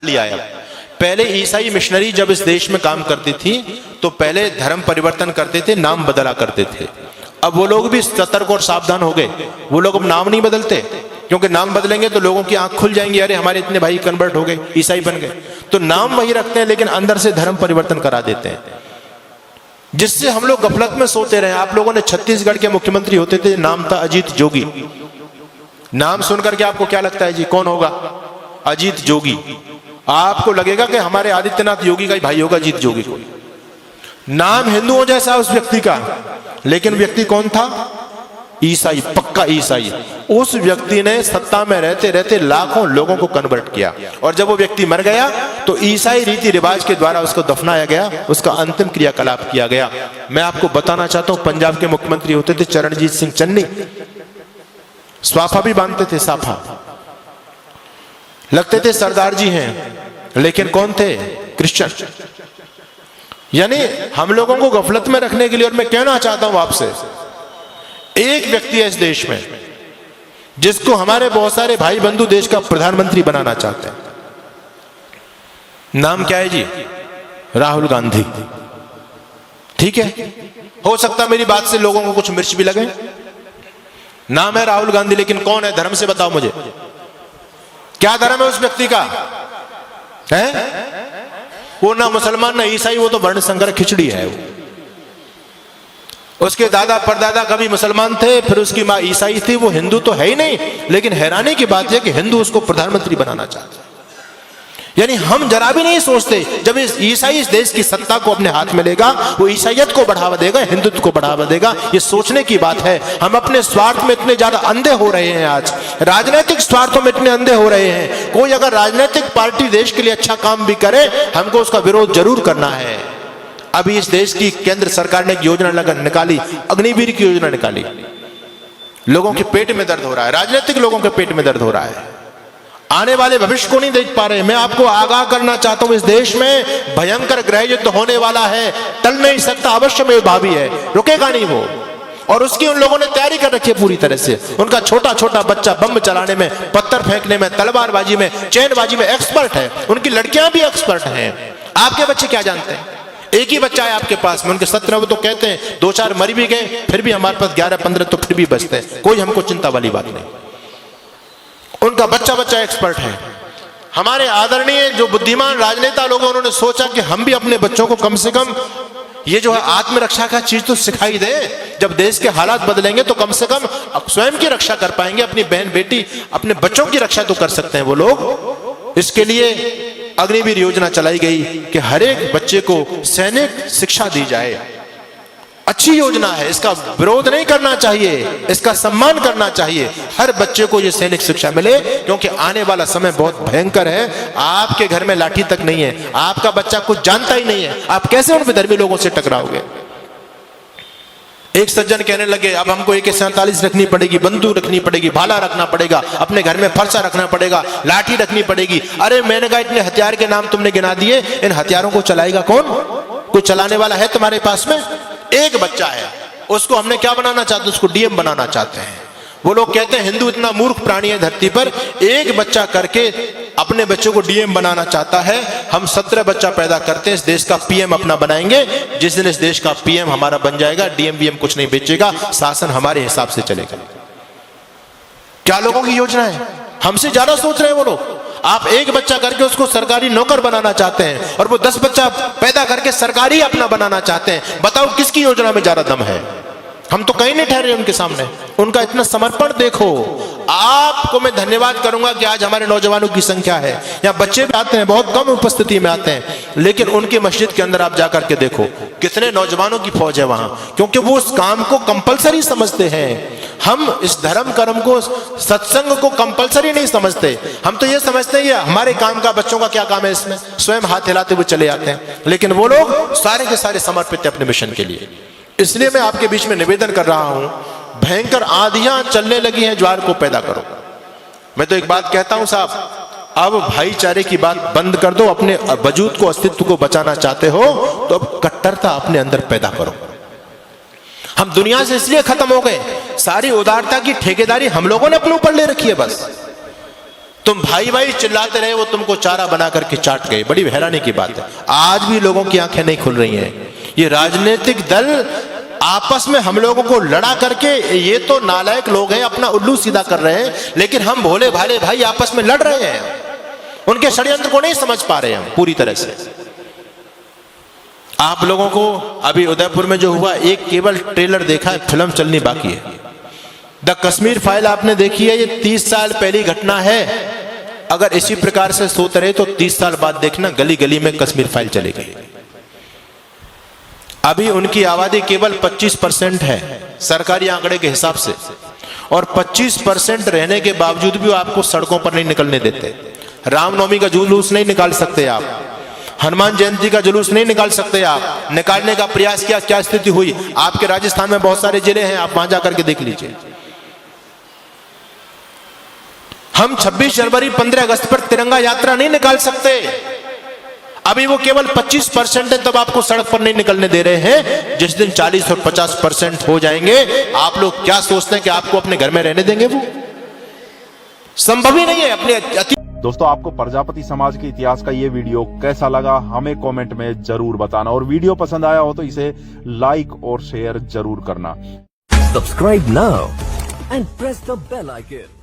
लिया है। पहले ईसाई मिशनरी जब इस देश में काम करती थी तो पहले धर्म परिवर्तन करते थे, नाम बदला करते थे। अब वो लोग भी सतर्क और सावधान हो गए। वो लोग अब नाम नहीं बदलते, क्योंकि नाम बदलेंगे तो लोगों की आंख खुल जाएंगी, अरे हमारे इतने भाई कन्वर्ट हो गए, ईसाई बन गए। तो नाम वही रखते हैं लेकिन अंदर से धर्म परिवर्तन करा देते हैं, जिससे हम लोग गफलत में सोते रहे। आप लोगों ने छत्तीसगढ़ के मुख्यमंत्री होते थे, नाम था अजीत जोगी। नाम सुनकर के आपको क्या लगता है जी, कौन होगा? अजीत जोगी। आपको लगेगा कि हमारे आदित्यनाथ योगी का ही भाई होगा अजीत जोगी को। नाम हिंदुओं जैसा उस व्यक्ति का, लेकिन व्यक्ति कौन था? ईसाई, पक्का ईसाई। उस व्यक्ति ने सत्ता में रहते रहते लाखों लोगों को कन्वर्ट किया, और जब वो व्यक्ति मर गया तो ईसाई रीति रिवाज के द्वारा उसको दफनाया गया, उसका अंतिम क्रियाकलाप किया गया। मैं आपको बताना चाहता हूं, पंजाब के मुख्यमंत्री होते थे चरणजीत सिंह चन्नी, स्वाफा भी बांधते थे, साफा लगते थे, सरदार जी हैं, लेकिन कौन थे? क्रिश्चियन। यानी हम लोगों को गफलत में रखने के लिए। और मैं कहना चाहता हूं आपसे, एक व्यक्ति है इस देश में जिसको हमारे बहुत सारे भाई बंधु देश का प्रधानमंत्री बनाना चाहते हैं। नाम क्या है जी? राहुल गांधी। ठीक है, हो सकता मेरी बात से लोगों को कुछ मिर्च भी लगे। नाम है राहुल गांधी, लेकिन कौन है? धर्म से बताओ मुझे, क्या धर्म है उस व्यक्ति का? है वो ना मुसलमान ना ईसाई, वो तो वर्ण संकर खिचड़ी है। उसके दादा परदादा कभी मुसलमान थे, फिर उसकी मां ईसाई थी, वो हिंदू तो है ही नहीं। लेकिन हैरानी की बात यह कि हिंदू उसको प्रधानमंत्री बनाना चाहते हैं। यानी हम जरा भी नहीं सोचते, जब इस ईसाई इस देश की सत्ता को अपने हाथ में लेगा, वो ईसाइयत को बढ़ावा देगा, हिंदुत्व को बढ़ावा देगा। ये सोचने की बात है। हम अपने स्वार्थ में इतने ज्यादा अंधे हो रहे हैं, आज राजनीतिक स्वार्थों में इतने अंधे हो रहे हैं। कोई अगर राजनीतिक पार्टी देश के लिए अच्छा काम भी करे, हमको उसका विरोध जरूर करना है। अभी इस देश की केंद्र सरकार ने एक योजना निकाली, अग्निवीर की योजना निकाली। लोगों के पेट में दर्द हो रहा है, राजनीतिक लोगों के पेट में दर्द हो रहा है, आने वाले भविष्य को नहीं देख पा रहे। मैं आपको आगाह करना चाहता हूं, इस देश में भयंकर गृह युद्ध होने वाला है, टल नहीं सकता, अवश्य में भावी है, रुकेगा नहीं वो। और उसकी उन लोगों ने तैयारी कर रखी है पूरी तरह से। उनका छोटा छोटा बच्चा बम चलाने में, पत्थर फेंकने में, तलवारबाजी में, चैनबाजी में एक्सपर्ट है। उनकी लड़कियां भी एक्सपर्ट हैं। आपके बच्चे क्या जानते हैं? एक ही बच्चा है आपके पास में, उनके 17 वो तो कहते हैं 2-4 मर भी गए, फिर भी हमारे पास 11-15 तो फिर भी बचते हैं। कोई हमको चिंता वाली बात नहीं। उनका बच्चा बच्चा एक्सपर्ट है। हमारे आदरणीय जो बुद्धिमान राजनेता लोग हैं, उन्होंने सोचा कि हम भी अपने बच्चों को कम से कम ये जो है आत्मरक्षा का चीज तो सिखाई दे। जब देश के हालात बदलेंगे तो कम से कम स्वयं की रक्षा कर पाएंगे, अपनी बहन बेटी अपने बच्चों की रक्षा तो कर सकते हैं वो लोग। इसके लिए अग्निवीर योजना चलाई गई कि हर एक बच्चे को सैनिक शिक्षा दी जाए। अच्छी योजना है, इसका विरोध नहीं करना चाहिए, इसका सम्मान करना चाहिए। हर बच्चे को ये सैनिक शिक्षा मिले, क्योंकि आने वाला समय बहुत भयंकर है। आपके घर में लाठी तक नहीं है, आपका बच्चा कुछ जानता ही नहीं है, आप कैसे उन विधर्मी लोगों से टकराओगे? एक सज्जन कहने लगे, अब हमको AK-47 रखनी पड़ेगी, बंदूक रखनी पड़ेगी, भाला रखना पड़ेगा, अपने घर में फरसा रखना पड़ेगा, लाठी रखनी पड़ेगी। अरे मैंने कहा, इतने हथियार के नाम तुमने गिना दिए, इन हथियारों को चलाएगा कौन? कोई चलाने वाला है तुम्हारे पास में? एक बच्चा है, उसको हमने क्या बनाना चाहते हैं? उसको DM बनाना चाहते हैं। वो लोग कहते हैं हिंदू इतना मूर्ख प्राणी है धरती पर, एक बच्चा करके अपने बच्चों को DM बनाना चाहता है। हम 17 बच्चा पैदा करते हैं, इस देश का PM अपना बनाएंगे। जिस दिन इस देश का PM हमारा बन जाएगा, DM कुछ नहीं बेचेगा, शासन हमारे हिसाब से चलेगा। क्या लोगों की योजना है? हमसे ज्यादा सोच रहे हैं वो लोग। आप एक बच्चा करके उसको सरकारी नौकर बनाना चाहते हैं, और वो 10 बच्चा पैदा करके सरकारी अपना बनाना चाहते हैं। बताओ किसकी योजना में ज्यादा दम है? हम तो कहीं नहीं ठहरे उनके सामने। उनका इतना समर्पण देखो। आपको मैं धन्यवाद करूंगा कि आज हमारे नौजवानों की संख्या है, यहाँ बच्चे भी आते हैं, बहुत कम उपस्थिति में आते हैं, लेकिन उनकी मस्जिद के अंदर आप जाकर के देखो कितने नौजवानों की फौज है वहां, क्योंकि वो उस काम को कंपलसरी समझते हैं। हम इस धर्म कर्म को, सत्संग को कंपलसरी नहीं समझते। हम तो ये समझते हैं ये हमारे काम का, बच्चों का क्या काम है इसमें, स्वयं हाथ हिलाते हुए चले जाते हैं। लेकिन वो लोग सारे के सारे समर्पित है अपने मिशन के लिए। इसलिए मैं आपके बीच में निवेदन कर रहा हूं, भयंकर आंधियां चलने लगी हैं, ज्वार को पैदा करो। मैं तो एक बात कहता हूं साहब, अब भाईचारे की बात बंद कर दो। अपने वजूद को, अस्तित्व को बचाना चाहते हो तो अब कट्टरता अपने अंदर पैदा करो। हम दुनिया से इसलिए खत्म हो गए, सारी उदारता की ठेकेदारी हम लोगों ने अपने ऊपर ले रखी है बस। तुम भाई भाई चिल्लाते रहे, वो तुमको चारा बना करके चाट गए। बड़ी हैरानी की बात है, आज भी लोगों की आंखें नहीं खुल रही हैं। ये राजनीतिक दल आपस में हम लोगों को लड़ा करके, ये तो नालायक लोग हैं, अपना उल्लू सीधा कर रहे हैं, लेकिन हम भोले भाले भाई आपस में लड़ रहे हैं। उनके षड्यंत्र को नहीं समझ पा रहे हैं पूरी तरह से। आप लोगों को अभी उदयपुर में जो हुआ, एक केवल ट्रेलर देखा है, फिल्म चलनी बाकी है। द कश्मीर फाइल आपने देखी है, ये 30 साल पहली घटना है। अगर इसी प्रकार से सोते रहे तो 30 साल बाद देखना गली गली में कश्मीर फाइल चलेगी। अभी उनकी आबादी केवल 25% है सरकारी आंकड़े के हिसाब से, और 25% रहने के बावजूद भी वो आपको सड़कों पर नहीं निकलने देते। रामनवमी का जुलूस नहीं निकाल सकते आप, हनुमान जयंती का जुलूस नहीं निकाल सकते आप। निकालने का प्रयास किया, क्या स्थिति हुई। आपके राजस्थान में बहुत सारे जिले हैं, आप वहां जाकर के देख लीजिए। हम 26 जनवरी 15 अगस्त पर तिरंगा यात्रा नहीं निकाल सकते। अभी वो केवल 25% है, तब आपको सड़क पर नहीं निकलने दे रहे हैं। जिस दिन 40 और 50% हो जाएंगे, आप लोग क्या सोचते हैं कि आपको अपने घर में रहने देंगे? वो संभव ही नहीं है। अपने दोस्तों, आपको प्रजापति समाज के इतिहास का ये वीडियो कैसा लगा हमें कमेंट में जरूर बताना, और वीडियो पसंद आया हो तो इसे लाइक और शेयर जरूर करना। Subscribe now and press the bell icon.